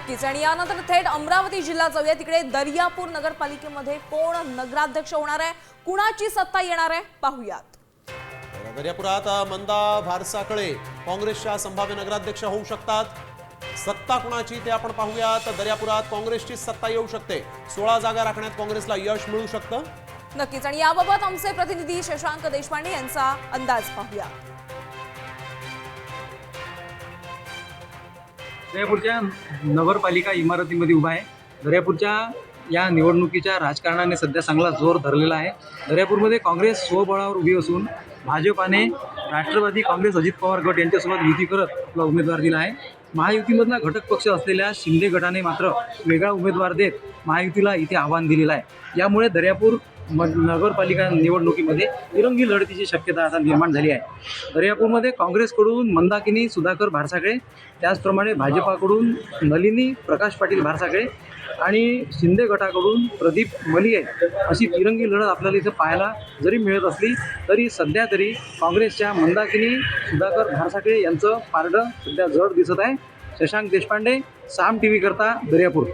नक्कीच। आणि यानंतर थेट अमरावती जिल्हा जाऊया, तिकडे दर्यापूर नगरपालिकेमध्ये कोण नगराध्यक्ष होणार आहे, कुणाची सत्ता येणार आहे, पाहूयात। दर्यापुरात मंदा भारसाकळे काँग्रेसच्या संभाव्य नगराध्यक्ष होऊ शकतात। सत्ता कुणाची ते आपण पाहूयात। दर्यापुरात काँग्रेसची सत्ता येऊ शकते। 16 जागा राखण्यात काँग्रेसला यश मिळू शकतं। नक्कीच। आणि याबाबत आमचे प्रतिनिधी शशांक देशपांडे यांचा अंदाज पाहूया। दर्यापूरच्या नगरपालिका इमारतीमध्ये उभा आहे। दर्यापूरच्या या निवडणुकीच्या राजकारणाने सध्या चांगला जोर धरलेला आहे। दर्यापूरमध्ये काँग्रेस स्वबळावर उभी असून भाजपाने राष्ट्रवादी काँग्रेस अजित पवार गट यांच्यासोबत युती करत आपला उमेदवार दिला आहे। महायुतीमधला घटक पक्ष असलेल्या शिंदे गटाने मात्र वेगळा उमेदवार देत महायुतीला इथे आव्हान दिलेलं आहे। यामुळे दर्यापूर नगरपालिका निवडणुकीमध्ये तिरंगी लढतीची शक्यता आता निर्माण झाली आहे। दर्यापूरमध्ये काँग्रेसकडून मंदाकिनी सुधाकर भारसाकळे, त्याचप्रमाणे भाजपाकडून नलिनी प्रकाश पाटील भारसाकळे आणि शिंदे गटाकडून प्रदीप मलिये अशी तिरंगी लढत आपल्याला इथं पाहायला जरी मिळत असली तरी सध्या तरी काँग्रेसच्या मंदाकिनी सुधाकर भारसाकळे यांचं पारडं सध्या जड दिसत आहे। शशांक देशपांडे, साम टीव्ही करता, दर्यापूर।